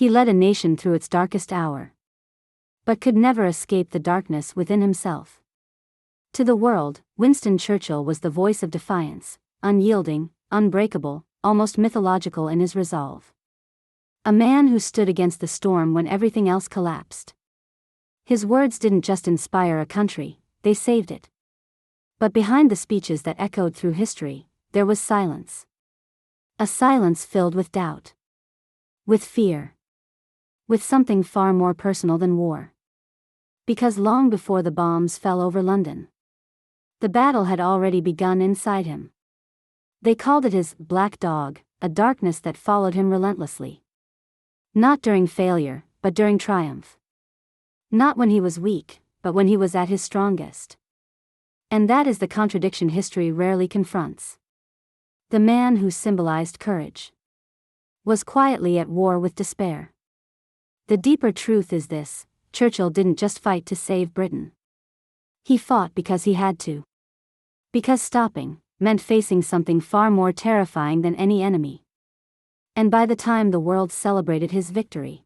He led a nation through its darkest hour, but could never escape the darkness within himself. To the world, Winston Churchill was the voice of defiance, unyielding, unbreakable, almost mythological in his resolve. A man who stood against the storm when everything else collapsed. His words didn't just inspire a country, they saved it. But behind the speeches that echoed through history, there was silence. A silence filled with doubt. With fear. With something far more personal than war. Because long before the bombs fell over London, the battle had already begun inside him. They called it his black dog, a darkness that followed him relentlessly. Not during failure, but during triumph. Not when he was weak, but when he was at his strongest. And that is the contradiction history rarely confronts. The man who symbolized courage was quietly at war with despair. The deeper truth is this: Churchill didn't just fight to save Britain. He fought because he had to. Because stopping meant facing something far more terrifying than any enemy. And by the time the world celebrated his victory,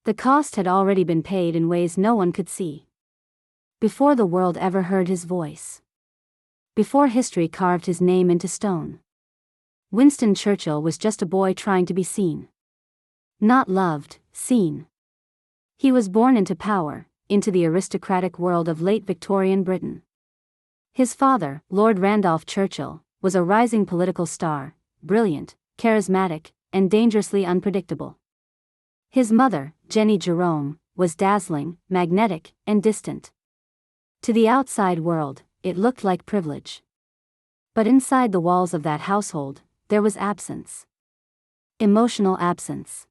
the cost had already been paid in ways no one could see. Before the world ever heard his voice. Before history carved his name into stone. Winston Churchill was just a boy trying to be seen. Not loved, seen. He was born into power, into the aristocratic world of late Victorian Britain. His father, Lord Randolph Churchill, was a rising political star, brilliant, charismatic, and dangerously unpredictable. His mother, Jenny Jerome, was dazzling, magnetic, and distant. To the outside world, it looked like privilege. But inside the walls of that household, there was absence. Emotional absence.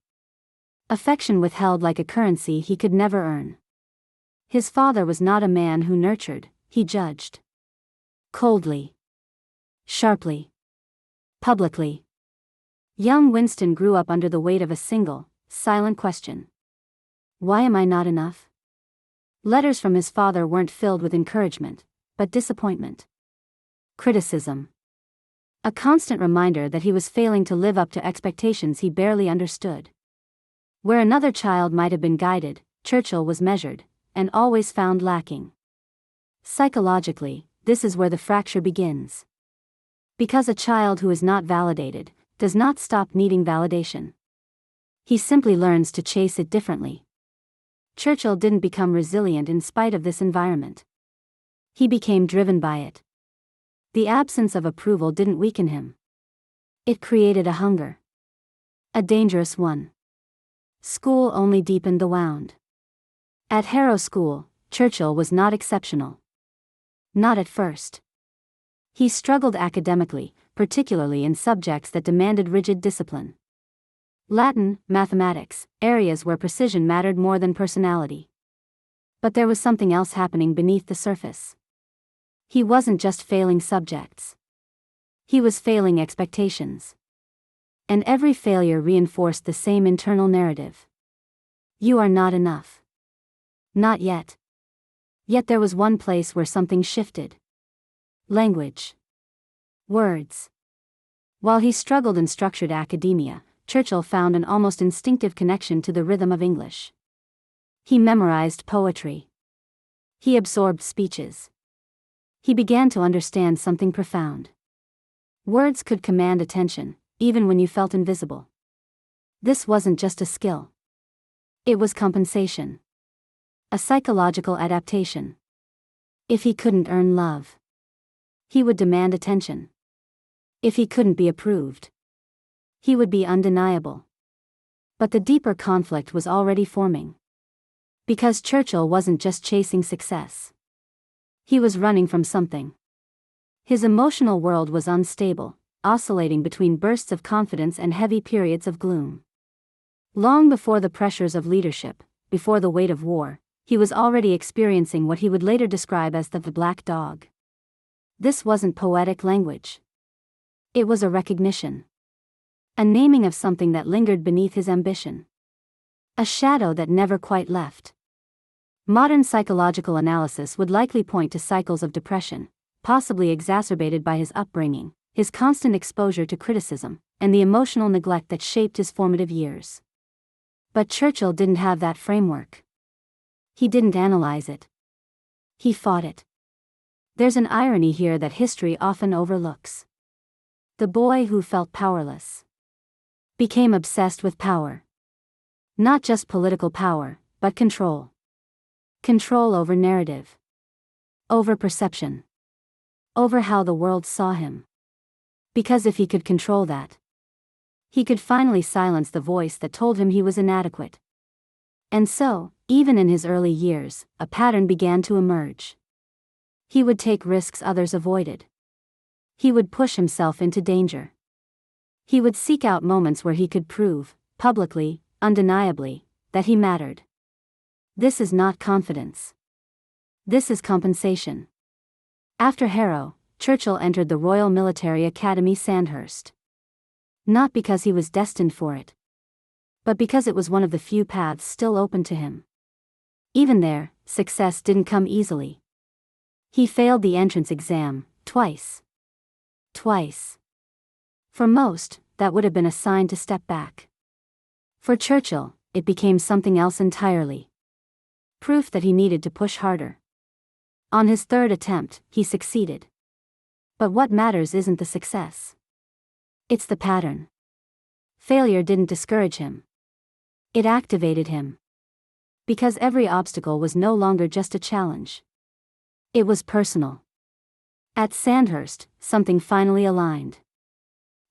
Affection withheld like a currency he could never earn. His father was not a man who nurtured, he judged. Coldly. Sharply. Publicly. Young Winston grew up under the weight of a single, silent question. Why am I not enough? Letters from his father weren't filled with encouragement, but disappointment. Criticism. A constant reminder that he was failing to live up to expectations he barely understood. Where another child might have been guided, Churchill was measured, and always found lacking. Psychologically, this is where the fracture begins. Because a child who is not validated does not stop needing validation. He simply learns to chase it differently. Churchill didn't become resilient in spite of this environment. He became driven by it. The absence of approval didn't weaken him. It created a hunger. A dangerous one. School only deepened the wound. At Harrow School, Churchill was not exceptional. Not at first. He struggled academically, particularly in subjects that demanded rigid discipline. Latin, mathematics, areas where precision mattered more than personality. But there was something else happening beneath the surface. He wasn't just failing subjects. He was failing expectations. And every failure reinforced the same internal narrative. You are not enough. Not yet. Yet there was one place where something shifted. Language. Words. While he struggled in structured academia, Churchill found an almost instinctive connection to the rhythm of English. He memorized poetry. He absorbed speeches. He began to understand something profound. Words could command attention, even when you felt invisible. This wasn't just a skill. It was compensation. A psychological adaptation. If he couldn't earn love, he would demand attention. If he couldn't be approved, he would be undeniable. But the deeper conflict was already forming. Because Churchill wasn't just chasing success. He was running from something. His emotional world was unstable, oscillating between bursts of confidence and heavy periods of gloom. Long before the pressures of leadership, before the weight of war, he was already experiencing what he would later describe as the black dog. This wasn't poetic language. It was a recognition. A naming of something that lingered beneath his ambition. A shadow that never quite left. Modern psychological analysis would likely point to cycles of depression, possibly exacerbated by his upbringing, his constant exposure to criticism, and the emotional neglect that shaped his formative years. But Churchill didn't have that framework. He didn't analyze it. He fought it. There's an irony here that history often overlooks. The boy who felt powerless became obsessed with power. Not just political power, but control. Control over narrative. Over perception. Over how the world saw him. Because if he could control that, he could finally silence the voice that told him he was inadequate. And so, even in his early years, a pattern began to emerge. He would take risks others avoided. He would push himself into danger. He would seek out moments where he could prove, publicly, undeniably, that he mattered. This is not confidence. This is compensation. After Harrow, Churchill entered the Royal Military Academy Sandhurst. Not because he was destined for it, but because it was one of the few paths still open to him. Even there, success didn't come easily. He failed the entrance exam, twice. Twice. For most, that would have been a sign to step back. For Churchill, it became something else entirely. Proof that he needed to push harder. On his third attempt, he succeeded. But what matters isn't the success. It's the pattern. Failure didn't discourage him. It activated him. Because every obstacle was no longer just a challenge. It was personal. At Sandhurst, something finally aligned.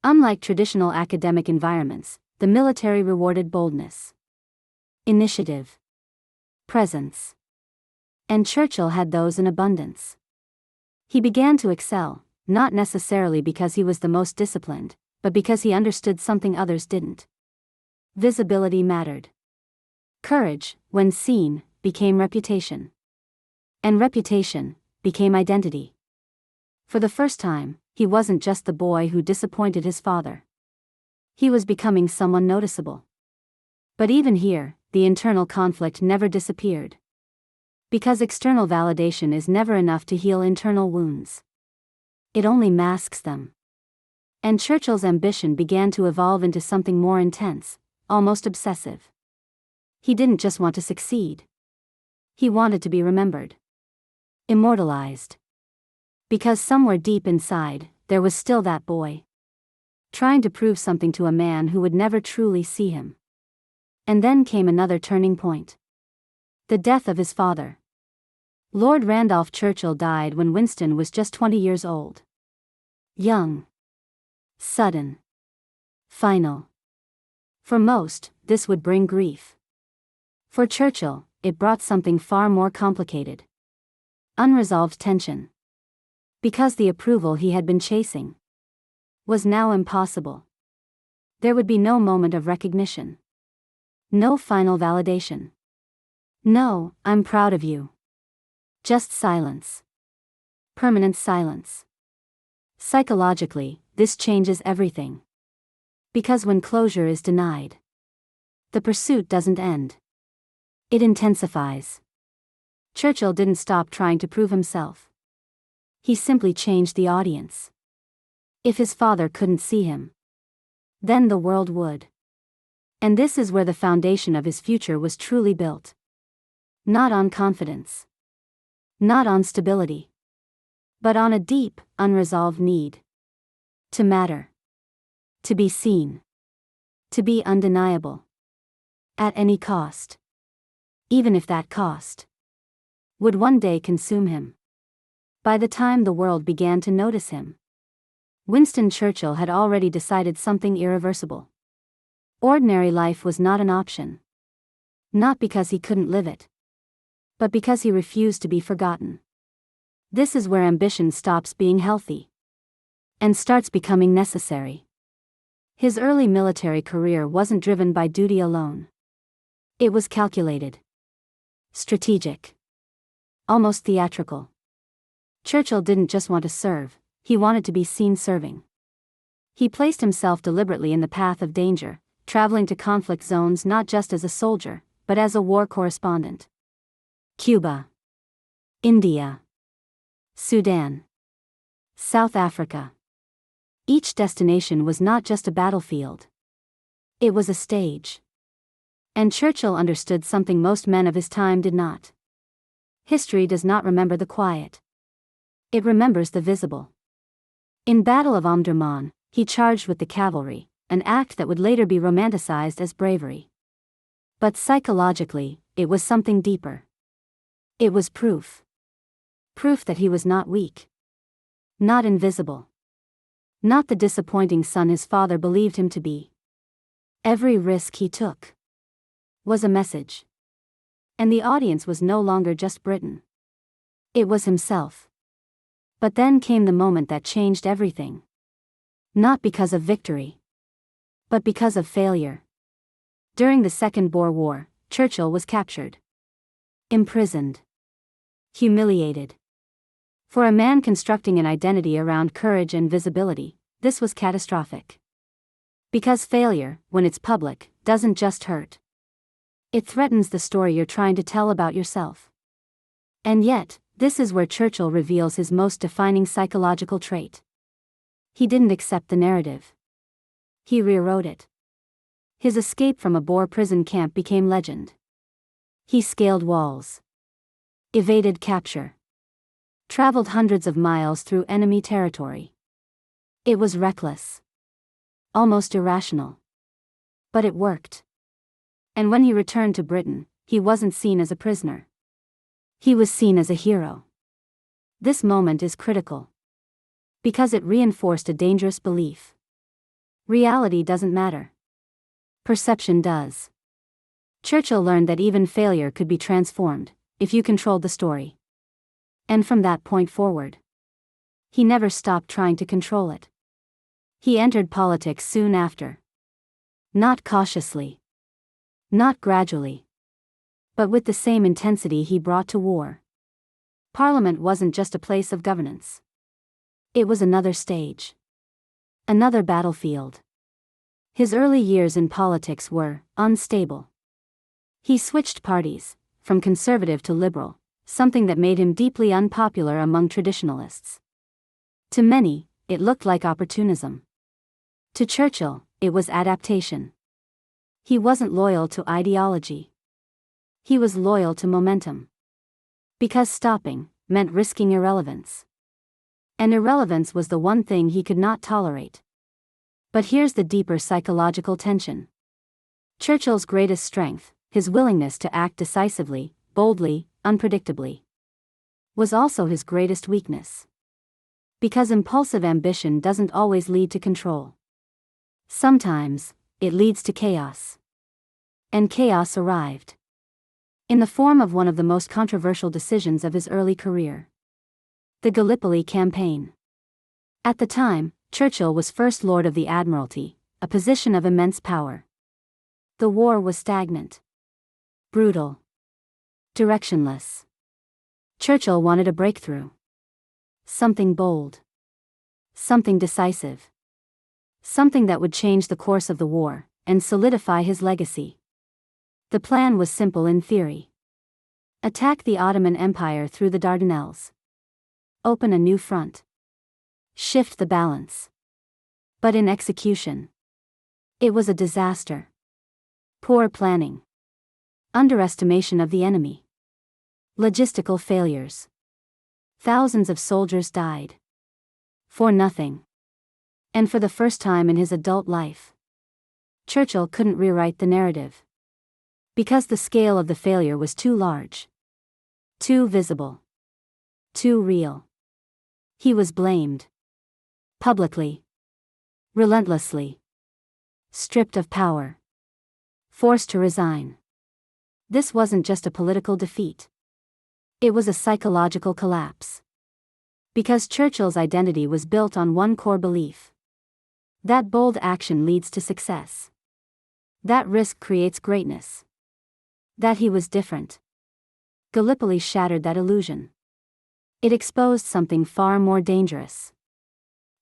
Unlike traditional academic environments, the military rewarded boldness, initiative, presence. And Churchill had those in abundance. He began to excel, not necessarily because he was the most disciplined, but because he understood something others didn't. Visibility mattered. Courage, when seen, became reputation. And reputation became identity. For the first time, he wasn't just the boy who disappointed his father. He was becoming someone noticeable. But even here, the internal conflict never disappeared. Because external validation is never enough to heal internal wounds. It only masks them. And Churchill's ambition began to evolve into something more intense, almost obsessive. He didn't just want to succeed. He wanted to be remembered. Immortalized. Because somewhere deep inside, there was still that boy. Trying to prove something to a man who would never truly see him. And then came another turning point. The death of his father. Lord Randolph Churchill died when Winston was just 20 years old. Young. Sudden. Final. For most, this would bring grief. For Churchill, it brought something far more complicated. Unresolved tension. Because the approval he had been chasing was now impossible. There would be no moment of recognition. No final validation. No, I'm proud of you. Just silence. Permanent silence. Psychologically, this changes everything. Because when closure is denied, the pursuit doesn't end. It intensifies. Churchill didn't stop trying to prove himself. He simply changed the audience. If his father couldn't see him, then the world would. And this is where the foundation of his future was truly built. Not on confidence. Not on stability. But on a deep, unresolved need. To matter. To be seen. To be undeniable. At any cost. Even if that cost would one day consume him. By the time the world began to notice him, Winston Churchill had already decided something irreversible. Ordinary life was not an option. Not because he couldn't live it, but because he refused to be forgotten. This is where ambition stops being healthy and starts becoming necessary. His early military career wasn't driven by duty alone. It was calculated, strategic, almost theatrical. Churchill didn't just want to serve, he wanted to be seen serving. He placed himself deliberately in the path of danger, traveling to conflict zones not just as a soldier, but as a war correspondent. Cuba, India, Sudan, South Africa. Each destination was not just a battlefield. It was a stage. And Churchill understood something most men of his time did not. History does not remember the quiet. It remembers the visible. In Battle of Omdurman, he charged with the cavalry, an act that would later be romanticized as bravery. But psychologically, it was something deeper. It was proof. Proof that he was not weak. Not invisible. Not the disappointing son his father believed him to be. Every risk he took was a message. And the audience was no longer just Britain. It was himself. But then came the moment that changed everything. Not because of victory, but because of failure. During the Second Boer War, Churchill was captured. Imprisoned. Humiliated. For a man constructing an identity around courage and visibility, this was catastrophic. Because failure, when it's public, doesn't just hurt. It threatens the story you're trying to tell about yourself. And yet, this is where Churchill reveals his most defining psychological trait. He didn't accept the narrative. He rewrote it. His escape from a Boer prison camp became legend. He scaled walls. Evaded capture. Traveled hundreds of miles through enemy territory. It was reckless. Almost irrational. But it worked. And when he returned to Britain, he wasn't seen as a prisoner. He was seen as a hero. This moment is critical. Because it reinforced a dangerous belief. Reality doesn't matter. Perception does. Churchill learned that even failure could be transformed, if you controlled the story. And from that point forward, he never stopped trying to control it. He entered politics soon after. Not cautiously. Not gradually. But with the same intensity he brought to war. Parliament wasn't just a place of governance. It was another stage. Another battlefield. His early years in politics were unstable. He switched parties, from conservative to liberal, something that made him deeply unpopular among traditionalists. To many, it looked like opportunism. To Churchill, it was adaptation. He wasn't loyal to ideology. He was loyal to momentum. Because stopping meant risking irrelevance. And irrelevance was the one thing he could not tolerate. But here's the deeper psychological tension. Churchill's greatest strength, his willingness to act decisively, boldly, unpredictably, was also his greatest weakness. Because impulsive ambition doesn't always lead to control. Sometimes, it leads to chaos. And chaos arrived. In the form of one of the most controversial decisions of his early career. The Gallipoli Campaign. At the time, Churchill was First Lord of the Admiralty, a position of immense power. The war was stagnant. Brutal. Directionless. Churchill wanted a breakthrough. Something bold. Something decisive. Something that would change the course of the war, and solidify his legacy. The plan was simple in theory. Attack the Ottoman Empire through the Dardanelles. Open a new front. Shift the balance. But in execution, it was a disaster. Poor planning. Underestimation of the enemy. Logistical failures. Thousands of soldiers died. For nothing. And for the first time in his adult life, Churchill couldn't rewrite the narrative. Because the scale of the failure was too large. Too visible. Too real. He was blamed. Publicly. Relentlessly. Stripped of power. Forced to resign. This wasn't just a political defeat. It was a psychological collapse. Because Churchill's identity was built on one core belief. That bold action leads to success. That risk creates greatness. That he was different. Gallipoli shattered that illusion. It exposed something far more dangerous.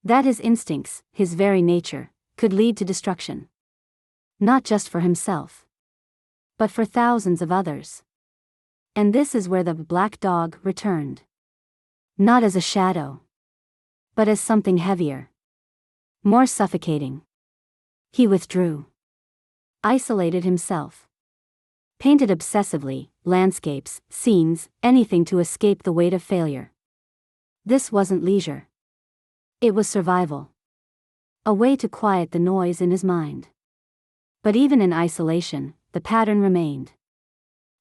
That his instincts, his very nature, could lead to destruction. Not just for himself, but for thousands of others. And this is where the black dog returned. Not as a shadow, but as something heavier. More suffocating. He withdrew. Isolated himself. Painted obsessively, landscapes, scenes, anything to escape the weight of failure. This wasn't leisure. It was survival. A way to quiet the noise in his mind. But even in isolation, the pattern remained.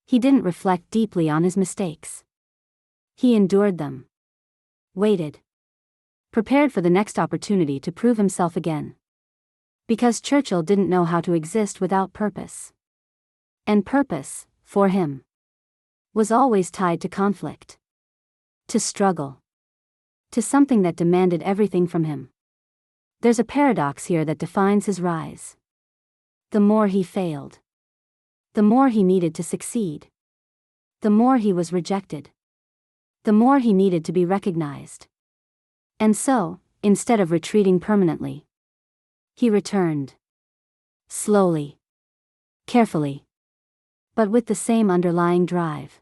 He didn't reflect deeply on his mistakes. He endured them. Waited. Prepared for the next opportunity to prove himself again. Because Churchill didn't know how to exist without purpose. And purpose, for him, was always tied to conflict. To struggle. To something that demanded everything from him. There's a paradox here that defines his rise. The more he failed, the more he needed to succeed. The more he was rejected, the more he needed to be recognized. And so, instead of retreating permanently, he returned. Slowly. Carefully. But with the same underlying drive.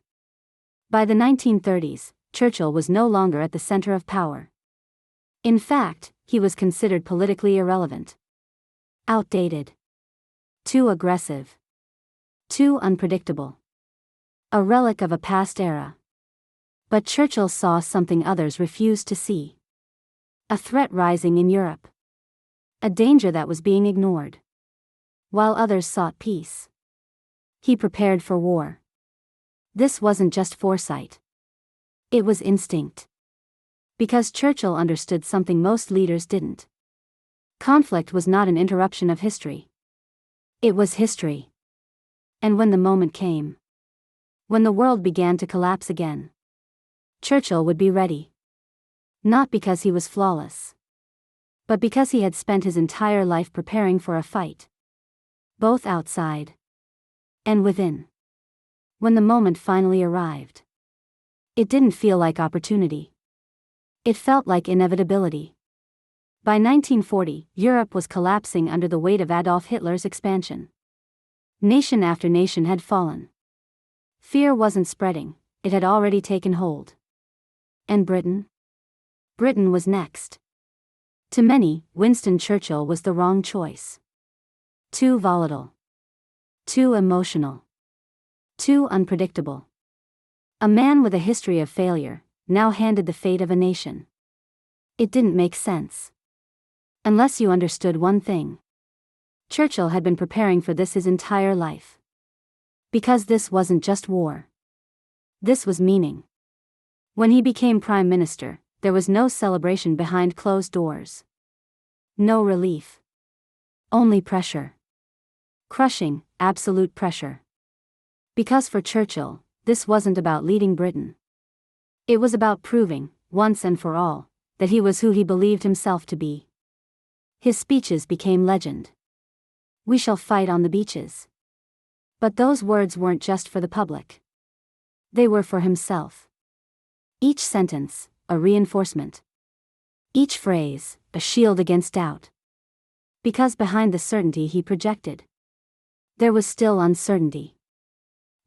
By the 1930s, Churchill was no longer at the center of power. In fact, he was considered politically irrelevant. Outdated. Too aggressive. Too unpredictable. A relic of a past era. But Churchill saw something others refused to see. A threat rising in Europe. A danger that was being ignored. While others sought peace. He prepared for war. This wasn't just foresight. It was instinct. Because Churchill understood something most leaders didn't. Conflict was not an interruption of history. It was history. And when the moment came, when the world began to collapse again, Churchill would be ready. Not because he was flawless, but because he had spent his entire life preparing for a fight. Both outside and within. When the moment finally arrived, it didn't feel like opportunity. It felt like inevitability. By 1940, Europe was collapsing under the weight of Adolf Hitler's expansion. Nation after nation had fallen. Fear wasn't spreading, it had already taken hold. And Britain? Britain was next. To many, Winston Churchill was the wrong choice. Too volatile. Too emotional. Too unpredictable. A man with a history of failure, now handed the fate of a nation. It didn't make sense. Unless you understood one thing. Churchill had been preparing for this his entire life. Because this wasn't just war. This was meaning. When he became Prime Minister, there was no celebration behind closed doors. No relief. Only pressure. Crushing, absolute pressure. Because for Churchill, this wasn't about leading Britain. It was about proving, once and for all, that he was who he believed himself to be. His speeches became legend. We shall fight on the beaches. But those words weren't just for the public. They were for himself. Each sentence, a reinforcement. Each phrase, a shield against doubt. Because behind the certainty he projected, there was still uncertainty.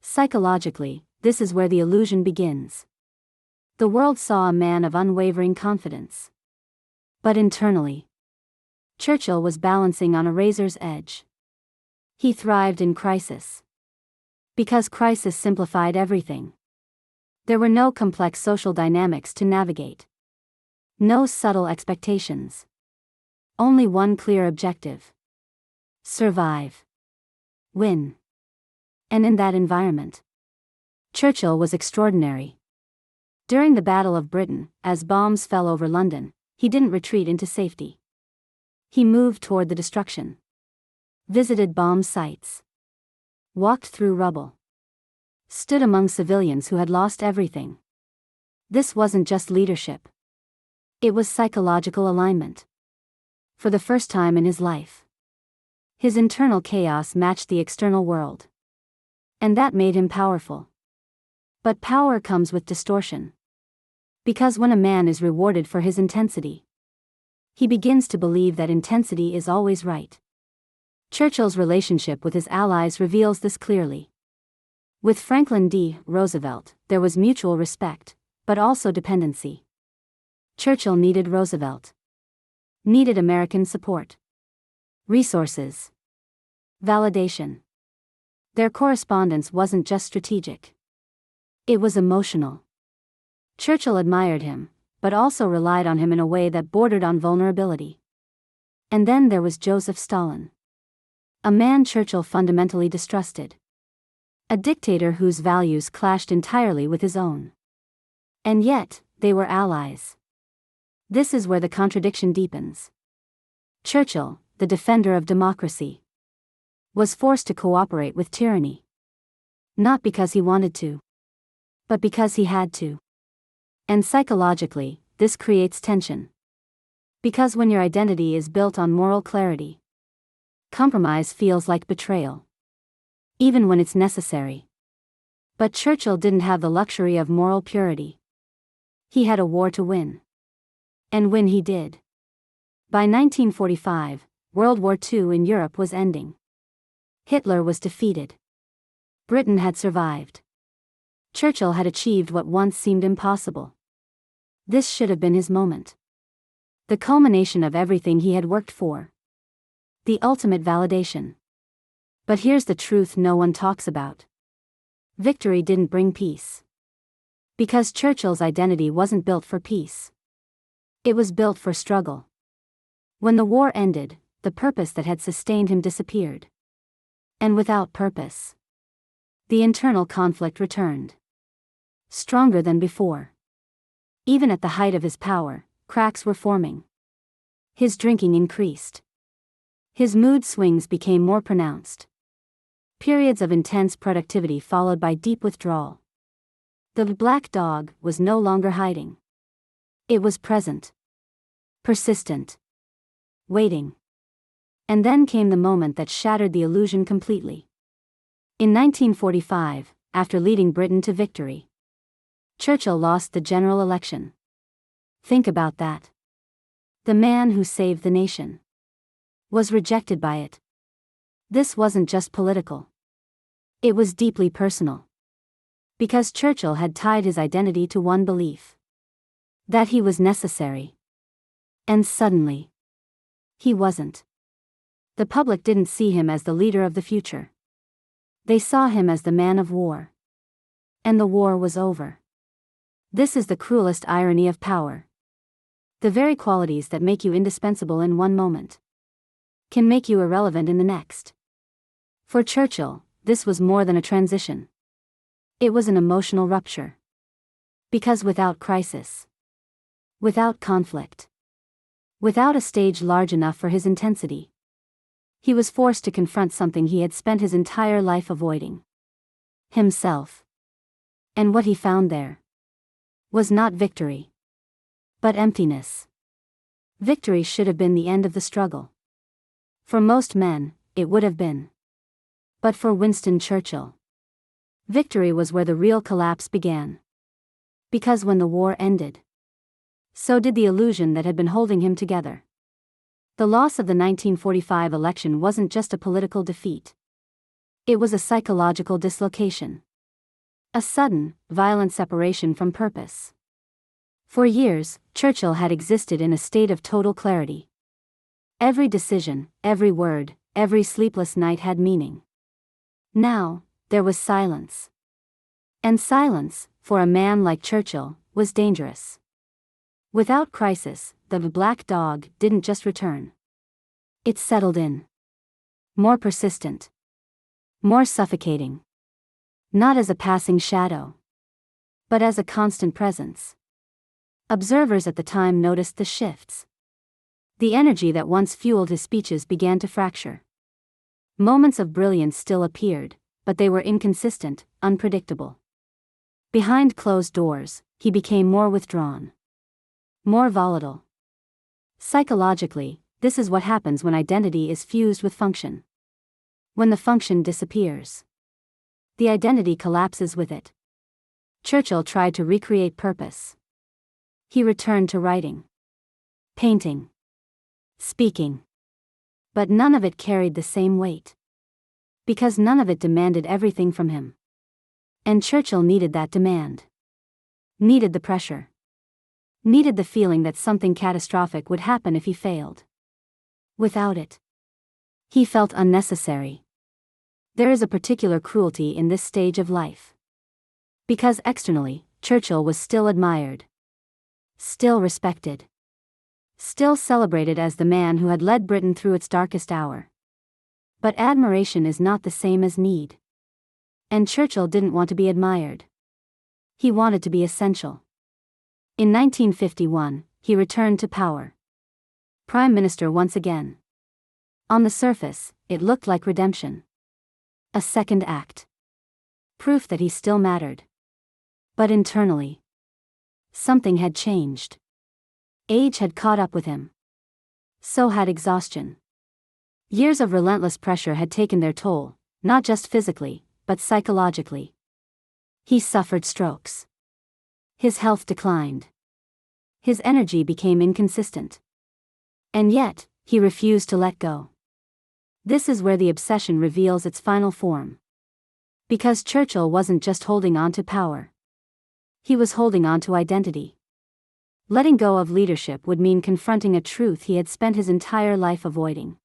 Psychologically, this is where the illusion begins. The world saw a man of unwavering confidence. But internally, Churchill was balancing on a razor's edge. He thrived in crisis. Because crisis simplified everything. There were no complex social dynamics to navigate. No subtle expectations. Only one clear objective. Survive. Win. And in that environment, Churchill was extraordinary. During the Battle of Britain, as bombs fell over London, he didn't retreat into safety. He moved toward the destruction. Visited bomb sites. Walked through rubble. Stood among civilians who had lost everything. This wasn't just leadership. It was psychological alignment. For the first time in his life, his internal chaos matched the external world. And that made him powerful. But power comes with distortion. Because when a man is rewarded for his intensity, he begins to believe that intensity is always right. Churchill's relationship with his allies reveals this clearly. With Franklin D. Roosevelt, there was mutual respect, but also dependency. Churchill needed Roosevelt. Needed American support. Resources. Validation. Their correspondence wasn't just strategic. It was emotional. Churchill admired him, but also relied on him in a way that bordered on vulnerability. And then there was Joseph Stalin. A man Churchill fundamentally distrusted. A dictator whose values clashed entirely with his own. And yet, they were allies. This is where the contradiction deepens. Churchill, the defender of democracy, was forced to cooperate with tyranny. Not because he wanted to, but because he had to. And psychologically, this creates tension. Because when your identity is built on moral clarity, compromise feels like betrayal. Even when it's necessary. But Churchill didn't have the luxury of moral purity. He had a war to win. And win he did. By 1945, World War II in Europe was ending. Hitler was defeated. Britain had survived. Churchill had achieved what once seemed impossible. This should have been his moment. The culmination of everything he had worked for. The ultimate validation. But here's the truth no one talks about. Victory didn't bring peace. Because Churchill's identity wasn't built for peace. It was built for struggle. When the war ended, the purpose that had sustained him disappeared. And without purpose, the internal conflict returned. Stronger than before. Even at the height of his power, cracks were forming. His drinking increased. His mood swings became more pronounced. Periods of intense productivity followed by deep withdrawal. The black dog was no longer hiding. It was present. Persistent. Waiting. And then came the moment that shattered the illusion completely. In 1945, after leading Britain to victory, Churchill lost the general election. Think about that. The man who saved the nation was rejected by it. This wasn't just political. It was deeply personal. Because Churchill had tied his identity to one belief. That he was necessary. And suddenly, he wasn't. The public didn't see him as the leader of the future. They saw him as the man of war. And the war was over. This is the cruelest irony of power. The very qualities that make you indispensable in one moment can make you irrelevant in the next. For Churchill, this was more than a transition. It was an emotional rupture. Because without crisis, without conflict, without a stage large enough for his intensity, he was forced to confront something he had spent his entire life avoiding. Himself. And what he found there was not victory, but emptiness. Victory should have been the end of the struggle. For most men, it would have been. But for Winston Churchill, victory was where the real collapse began. Because when the war ended, so did the illusion that had been holding him together. The loss of the 1945 election wasn't just a political defeat. It was a psychological dislocation. A sudden, violent separation from purpose. For years, Churchill had existed in a state of total clarity. Every decision, every word, every sleepless night had meaning. Now, there was silence. And silence, for a man like Churchill, was dangerous. Without crisis, the black dog didn't just return. It settled in. More persistent. More suffocating. Not as a passing shadow, but as a constant presence. Observers at the time noticed the shifts. The energy that once fueled his speeches began to fracture. Moments of brilliance still appeared, but they were inconsistent, unpredictable. Behind closed doors, he became more withdrawn. More volatile. Psychologically, this is what happens when identity is fused with function. When the function disappears, the identity collapses with it. Churchill tried to recreate purpose. He returned to writing, painting, speaking. But none of it carried the same weight. Because none of it demanded everything from him. And Churchill needed that demand. Needed the pressure. Needed the feeling that something catastrophic would happen if he failed. Without it, he felt unnecessary. There is a particular cruelty in this stage of life. Because externally, Churchill was still admired, still respected, still celebrated as the man who had led Britain through its darkest hour. But admiration is not the same as need. And Churchill didn't want to be admired. He wanted to be essential. In 1951, he returned to power. Prime Minister once again. On the surface, it looked like redemption. A second act. Proof that he still mattered. But internally, something had changed. Age had caught up with him. So had exhaustion. Years of relentless pressure had taken their toll, not just physically, but psychologically. He suffered strokes. His health declined. His energy became inconsistent. And yet, he refused to let go. This is where the obsession reveals its final form. Because Churchill wasn't just holding on to power. He was holding on to identity. Letting go of leadership would mean confronting a truth he had spent his entire life avoiding.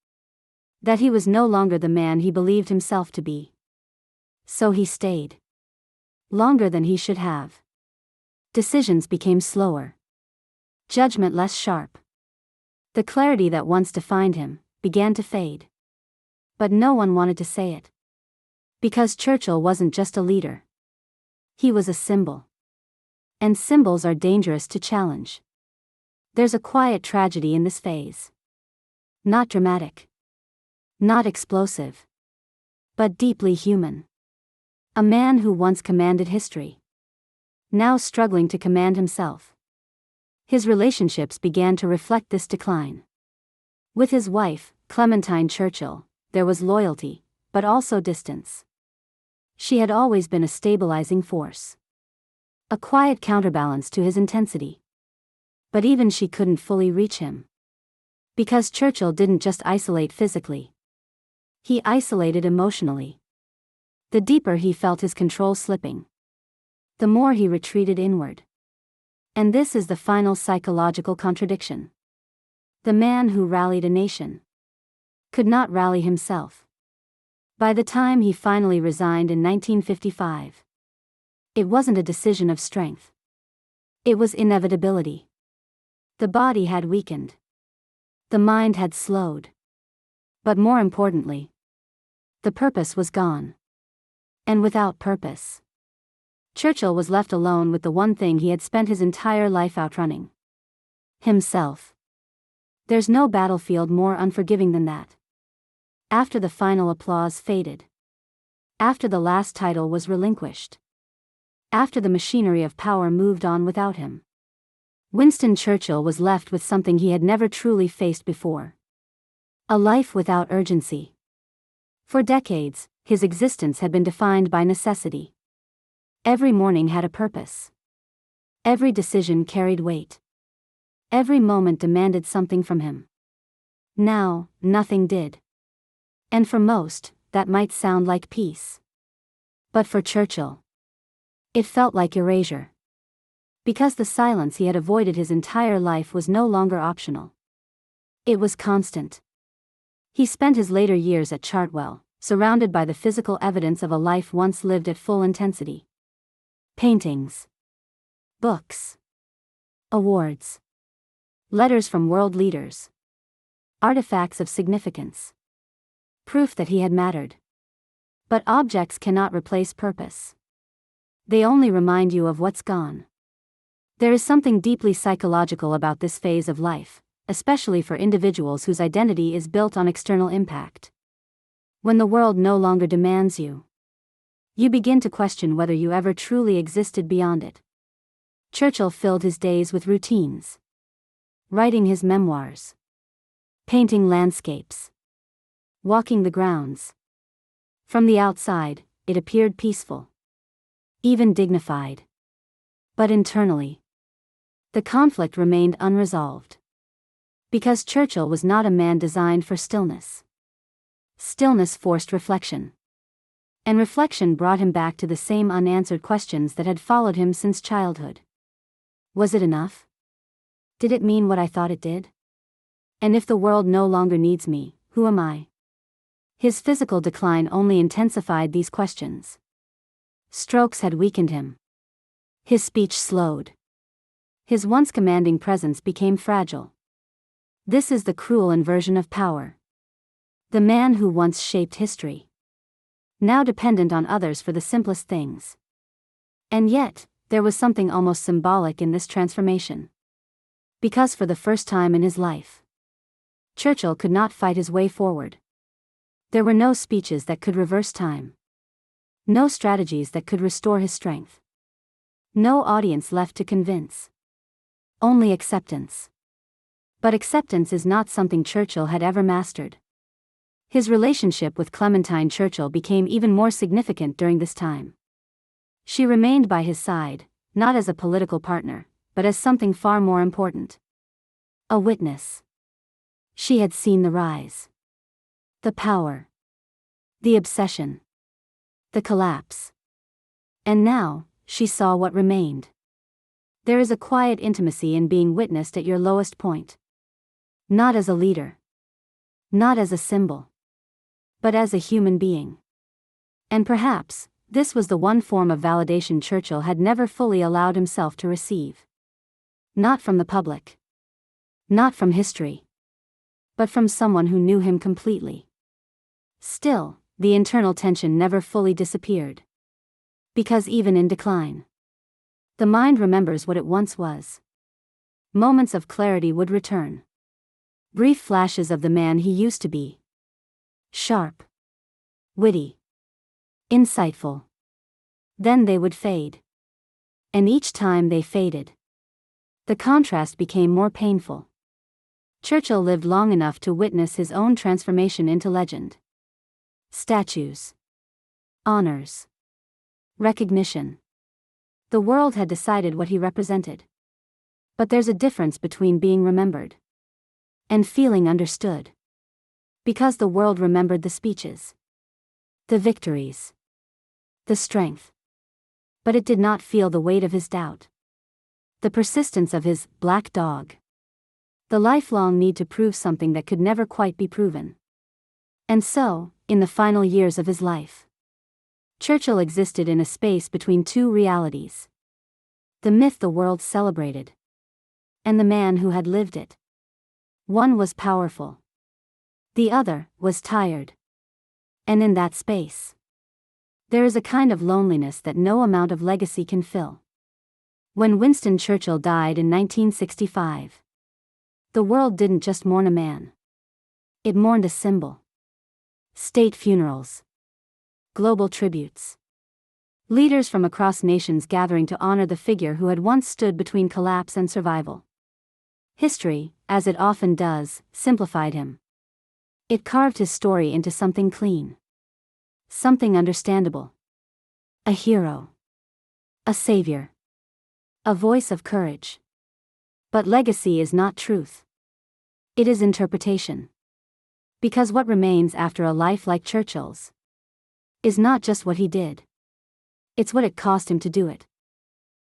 That he was no longer the man he believed himself to be. So he stayed. Longer than he should have. Decisions became slower. Judgment less sharp. The clarity that once defined him began to fade. But no one wanted to say it. Because Churchill wasn't just a leader. He was a symbol. And symbols are dangerous to challenge. There's a quiet tragedy in this phase. Not dramatic. Not explosive. But deeply human. A man who once commanded history. Now struggling to command himself. His relationships began to reflect this decline. With his wife, Clementine Churchill, there was loyalty, but also distance. She had always been a stabilizing force. A quiet counterbalance to his intensity. But even she couldn't fully reach him. Because Churchill didn't just isolate physically. He isolated emotionally. The deeper he felt his control slipping, the more he retreated inward. And this is the final psychological contradiction. The man who rallied a nation could not rally himself. By the time he finally resigned in 1955, it wasn't a decision of strength. It was inevitability. The body had weakened. The mind had slowed. But more importantly, the purpose was gone. And without purpose, Churchill was left alone with the one thing he had spent his entire life outrunning. Himself. There's no battlefield more unforgiving than that. After the final applause faded. After the last title was relinquished. After the machinery of power moved on without him. Winston Churchill was left with something he had never truly faced before. A life without urgency. For decades, his existence had been defined by necessity. Every morning had a purpose. Every decision carried weight. Every moment demanded something from him. Now, nothing did. And for most, that might sound like peace. But for Churchill, it felt like erasure. Because the silence he had avoided his entire life was no longer optional. It was constant. He spent his later years at Chartwell, surrounded by the physical evidence of a life once lived at full intensity. Paintings. Books. Awards. Letters from world leaders. Artifacts of significance. Proof that he had mattered. But objects cannot replace purpose. They only remind you of what's gone. There is something deeply psychological about this phase of life, especially for individuals whose identity is built on external impact. When the world no longer demands you, you begin to question whether you ever truly existed beyond it. Churchill filled his days with routines. Writing his memoirs. Painting landscapes. Walking the grounds. From the outside, it appeared peaceful. Even dignified. But internally, the conflict remained unresolved. Because Churchill was not a man designed for stillness. Stillness forced reflection. And reflection brought him back to the same unanswered questions that had followed him since childhood. Was it enough? Did it mean what I thought it did? And if the world no longer needs me, who am I? His physical decline only intensified these questions. Strokes had weakened him. His speech slowed. His once commanding presence became fragile. This is the cruel inversion of power. The man who once shaped history, now dependent on others for the simplest things. And yet, there was something almost symbolic in this transformation. Because for the first time in his life, Churchill could not fight his way forward. There were no speeches that could reverse time. No strategies that could restore his strength. No audience left to convince. Only acceptance. But acceptance is not something Churchill had ever mastered. His relationship with Clementine Churchill became even more significant during this time. She remained by his side, not as a political partner, but as something far more important. A witness. She had seen the rise. The power. The obsession. The collapse. And now, she saw what remained. There is a quiet intimacy in being witnessed at your lowest point. Not as a leader. Not as a symbol. But as a human being. And perhaps, this was the one form of validation Churchill had never fully allowed himself to receive. Not from the public. Not from history. But from someone who knew him completely. Still, the internal tension never fully disappeared. Because even in decline, the mind remembers what it once was. Moments of clarity would return. Brief flashes of the man he used to be. Sharp. Witty. Insightful. Then they would fade. And each time they faded, the contrast became more painful. Churchill lived long enough to witness his own transformation into legend. Statues. Honors. Recognition. The world had decided what he represented. But there's a difference between being remembered and feeling understood. Because the world remembered the speeches, the victories, the strength. But it did not feel the weight of his doubt. The persistence of his black dog. The lifelong need to prove something that could never quite be proven. And so, in the final years of his life, Churchill existed in a space between two realities. The myth the world celebrated. And the man who had lived it. One was powerful. The other was tired. And in that space, there is a kind of loneliness that no amount of legacy can fill. When Winston Churchill died in 1965, the world didn't just mourn a man. It mourned a symbol. State funerals. Global tributes. Leaders from across nations gathering to honor the figure who had once stood between collapse and survival. History, as it often does, simplified him. It carved his story into something clean. Something understandable. A hero. A savior. A voice of courage. But legacy is not truth. It is interpretation. Because what remains after a life like Churchill's is not just what he did. It's what it cost him to do it.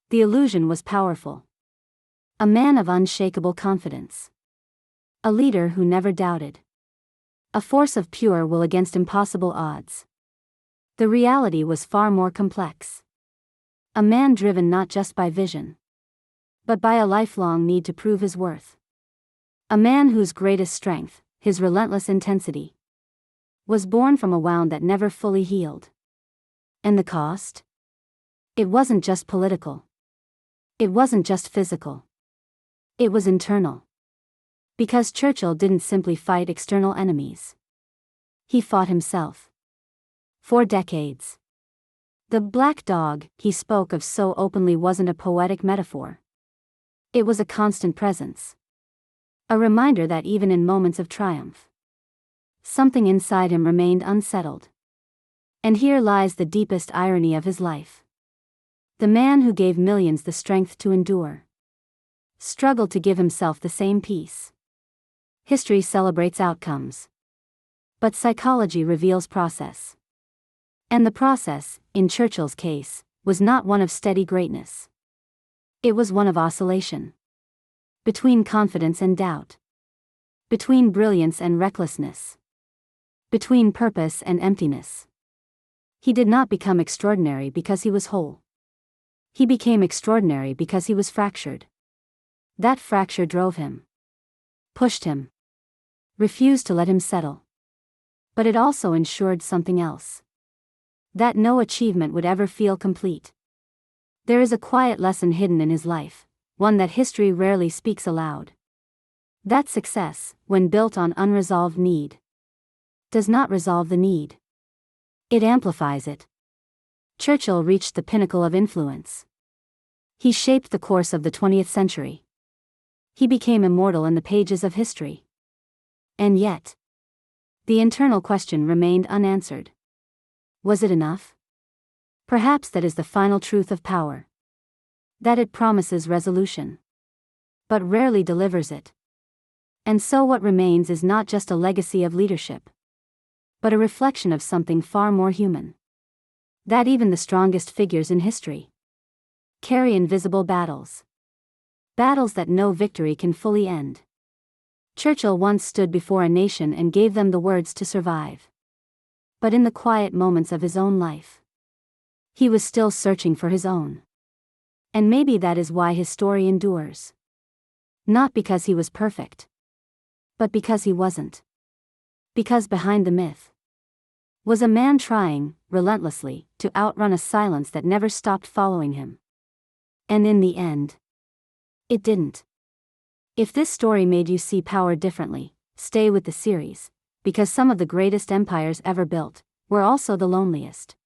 The illusion was powerful. A man of unshakable confidence. A leader who never doubted. A force of pure will against impossible odds. The reality was far more complex. A man driven not just by vision, but by a lifelong need to prove his worth. A man whose greatest strength, his relentless intensity, was born from a wound that never fully healed. And the cost? It wasn't just political. It wasn't just physical. It was internal. Because Churchill didn't simply fight external enemies. He fought himself. For decades. The black dog he spoke of so openly wasn't a poetic metaphor. It was a constant presence. A reminder that even in moments of triumph, something inside him remained unsettled. And here lies the deepest irony of his life. The man who gave millions the strength to endure struggled to give himself the same peace. History celebrates outcomes. But psychology reveals process. And the process, in Churchill's case, was not one of steady greatness. It was one of oscillation. Between confidence and doubt. Between brilliance and recklessness. between purpose and emptiness. He did not become extraordinary because he was whole. He became extraordinary because he was fractured. That fracture drove him, pushed him, refused to let him settle. But it also ensured something else: that no achievement would ever feel complete. There is a quiet lesson hidden in his life, one that history rarely speaks aloud. That success, when built on unresolved need, does not resolve the need. It amplifies it. Churchill reached the pinnacle of influence. He shaped the course of the 20th century. He became immortal in the pages of history. And yet, the internal question remained unanswered. Was it enough? Perhaps that is the final truth of power. That it promises resolution, but rarely delivers it. And so what remains is not just a legacy of leadership, but a reflection of something far more human. That even the strongest figures in history carry invisible battles. Battles that no victory can fully end. Churchill once stood before a nation and gave them the words to survive. But in the quiet moments of his own life, he was still searching for his own. And maybe that is why his story endures. Not because he was perfect, but because he wasn't. Because behind the myth was a man trying, relentlessly, to outrun a silence that never stopped following him. And in the end, it didn't. If this story made you see power differently, stay with the series, because some of the greatest empires ever built were also the loneliest.